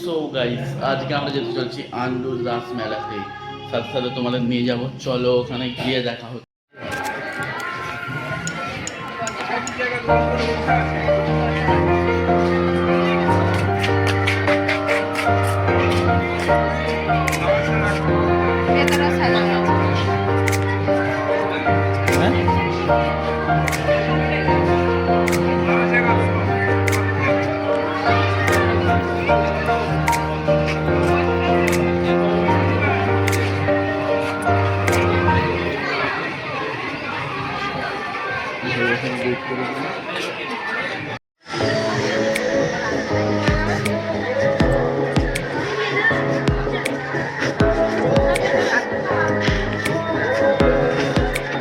So guys আজকে আমরা যেতে চলছি আন্ডুর রাস মেলাতে, সাথে সাথে তোমাদের নিয়ে যাব। চলো ওখানে গিয়ে দেখা হচ্ছে।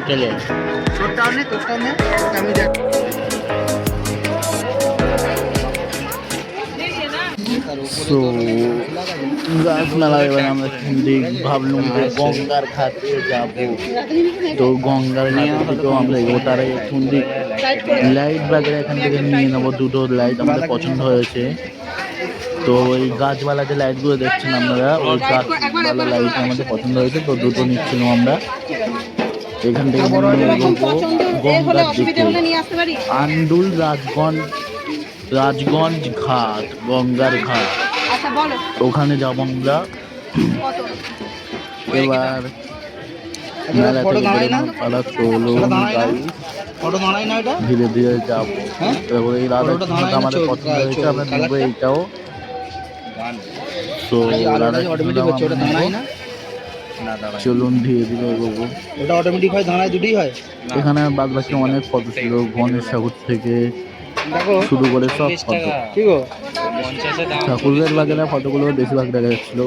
চলে সো গাছ মেলা এবার আমরা ভাবলাম যে গঙ্গার ঘাটে যাবো, তো গঙ্গার ঘাটেও আমরা ওটার এখন লাইট বাগেরা এখান থেকে নিয়ে নেবো। দুটো লাইট আমাদের পছন্দ হয়েছে, তো ওই গাছওয়ালা যে লাইটগুলো দেখছেন আপনারা, ওই গাছওয়ালা লাইট আমাদের পছন্দ হয়েছে, তো দুটো নিচ্ছিলাম আমরা। এখান থেকে গঙ্গার দিকে আন্ডুল রাজগঞ্জ ঘাট, গঙ্গার ঘাট, ওখানে যাবো আমরা। এবার মেলা থেকে ধীরে ধীরে যাবো। এই রাধা আমাদের পছন্দ হয়েছে, আমরা নেবো এইটাও। তো চলুন ধীরে ধীরে এগোবো। ওটা অটোমেটিক হয়, দাঁড়ায় দুটোই হয়। এখানে বাদ বাকি অনেক ফটো ছিল, গণেশ ঠাকুর থেকে শুরু করে সব ফটো। ঠাকুরের বাগেরা ফটোগুলো বেশিরভাগ দেখা যাচ্ছিল।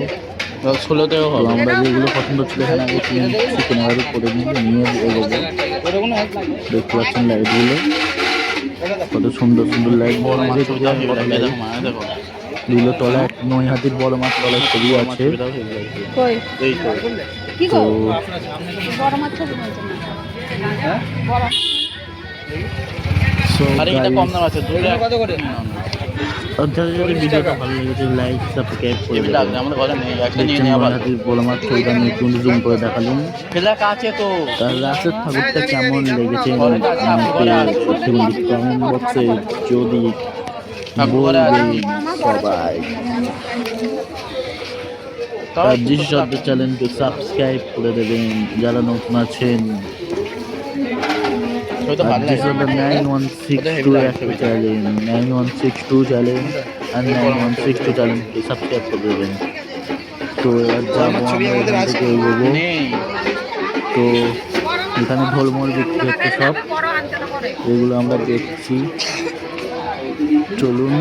আমরা যেগুলো পছন্দ ছিল এখানে আগে কেনাকাটি করে নিয়ে এগোবো। দেখতে পাচ্ছেন লাইটগুলো, কত সুন্দর সুন্দর লাইট। বড় মাছ এগুলো তলায় নৈহাটির বড় মাছ তলায় ছবি আছে। ভিডিওটা ভালো লেগেছে লাইক সাবস্ক্রাইব করে বড় মাছ ছবিটা নতুন জুম করে দেখালাম। রাসের ঠাকুরটা কেমন লেগেছে কমেন্ট বক্সে যদি বলবেন সবাই। চ্যানেলকে সাবস্ক্রাইব করে দেবেন যারা নতুন আছেন। 9162 চ্যানেল 9162 চ্যানেল আর 9162 চ্যানেলকে সাবস্ক্রাইব করে দেবেন। তো এবার যাবো এখান থেকে এগোবো। তো এখানে ঢোলমোল বিক্রি হচ্ছে সব, এগুলো আমরা দেখছি। চলুন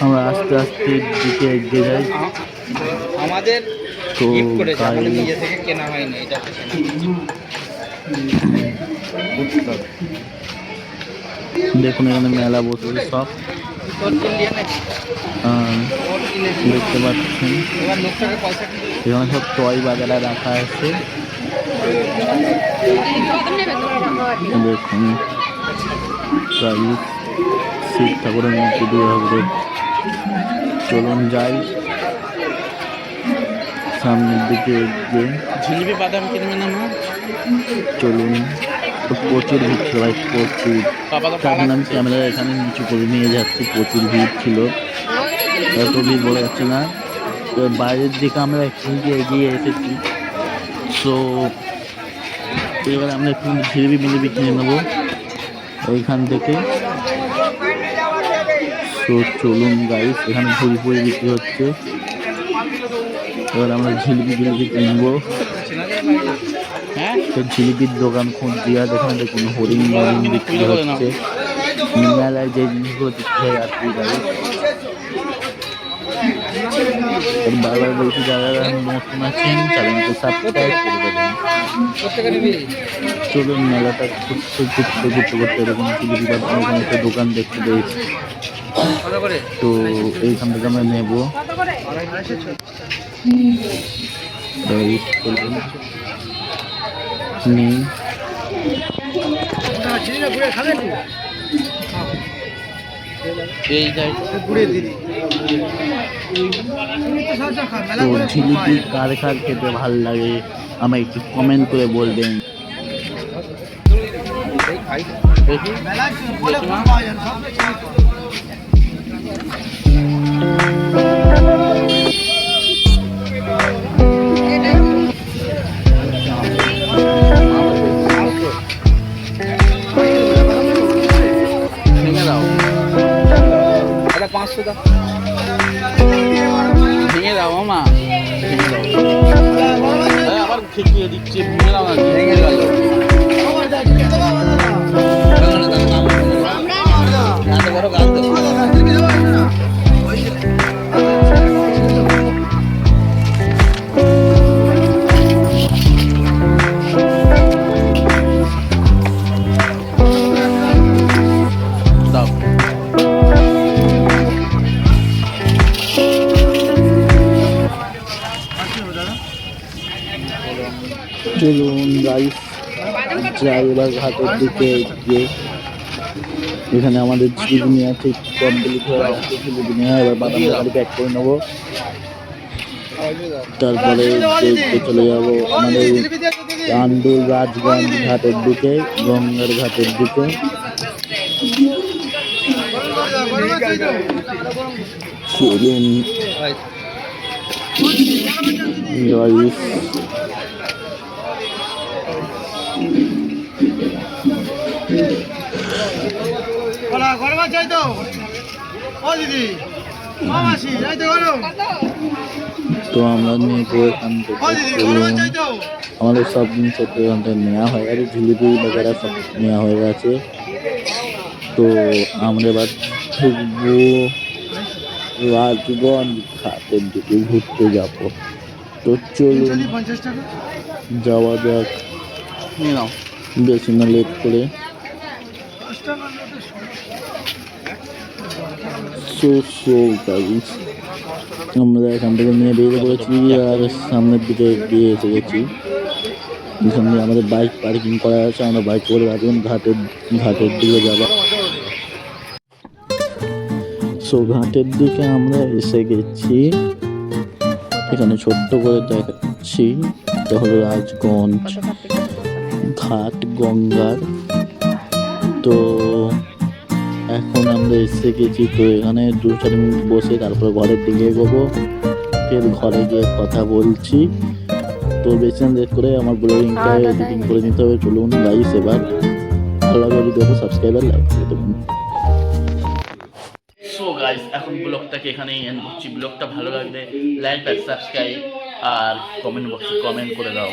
আমরা আস্তে আস্তে দিকে এগিয়ে যাই। আমাদের তো নিজে থেকে কেনা হয়নি, এটা দেখুন এখানে মেলা বসেছে সব, দেখতে পাচ্ছেন। এখানে সব টয় বাজারে রাখা আছে, দেখুন শিব ঠাকুরের মূর্তি দিয়ে হবে। চলুন যাই সামনের দিকে এগিয়ে। ঝিলিপি বাদাম কিনবে না মা? চলুন। তো প্রচুর ভিড় ছিল ভাই, প্রচুর। তখন আমি ক্যামেরা এখানে নিচু করে নিয়ে যাচ্ছি, প্রচুর ভিড় ছিল, এত ভিড় বলে যাচ্ছে না। তো বাইরের দিকে আমরা একটু এগিয়ে এসেছি। সো এবার আমরা একটু ঝিলিপি মিলিপি কিনে নেবো ওইখান থেকে। তো চলুন গাইস, এখানে ঝুড়ি বিক্রি হচ্ছে। এবার আমরা ঝিলিপি কিনবো। তো ঝিলিপির দোকান খুঁজছি, আর এখানে দেখুন হরিণ বিক্রি হচ্ছে। মেলায় যে জিনিসগুলো বিক্রি হয় আর কি গাইস। বারবার বলছি যারা নতুন আছেন চ্যানেলকে সাবস্ক্রাইব করে দেবেন। চলুন মেলাটা ঘুরতে এরকম ঝিলিপি বাদাম একটা দোকান দেখতে পেয়েছি, তো এইখান থেকে আমরা নেবো। এই যাই ঘুরে দিদি তো জিলিপি কার কার খেতে ভাল লাগে আমায় একটু কমেন্ট করে বলবেন। দেখি ভেঙে দাও, এটা 500 দাও ভেঙে দাও মামা, ভেঙে দাও। আবার খেকিয়ে দিচ্ছে, ভেঙে দাও না, ভেঙে গেল। এত বড় গাছ দাও। চলুন গাইস যাই এবার ঘাটের দিকে গিয়ে। এখানে আমাদের জিলিপি নিয়ে আছে, কমপ্লিট হয়ে আসছে জিলিপি নিয়ে। এবার বাদাম গাড়ি প্যাক করে নেবো, তারপরে দেখতে চলে যাবো আমাদের চান্দুর রাজগঞ্জ ঘাটের দিকে, গঙ্গার ঘাটের দিকে। চলুন গাইস গরম চাই তো ও দিদি মাসি যাই তো গরম তো আমরা নিয়ে এখান থেকে আমাদের সব জিনিস এখান থেকে নেওয়া হয়ে গেছে, ঝিলিপি বগেরা সব নেওয়া হয়ে গেছে। তো আমরা এবার ঢুকবো রাজগঞ্জ ঘাটের দিকে ঘুরতে যাব। তো চলুন যাওয়া যাক, বেশি না লেট করে। আমরা এখান থেকে নিয়ে বেরিয়ে পড়েছি আর সামনের দিকে গিয়ে এসে গেছি। এখান দিয়ে আমাদের বাইক পার্কিং করা আছে, আমরা বাইক করে রাজগঞ্জ ঘাটের দিকে যাবো। ঘাটের দিকে আমরা এসে গেছি। এখানে ছোট্ট করে দেখাচ্ছি, এটা হলো রাজগঞ্জ ঘাট গঙ্গার। তো এখন আমরা এসে গেছি, তো এখানে 2-4 মিনিট বসে তারপর ঘরের দিকে এগোবো। ফের ঘরে গিয়ে কথা বলছি। তো বেশি লেট করে আমার ব্লগিংটা এডিটিং করে নিতে হবে। চলুন গাইস এবার ভালো লাগলে ভিডিওটা সাবস্ক্রাইব আর লাইক করে দেবেন। সো গাইস এখন ব্লগটাকে এখানেই এন্ড করছি। ব্লগটা ভালো লাগলে লাইক আর সাবস্ক্রাইব আর কমেন্ট বক্সে কমেন্ট করে দাও।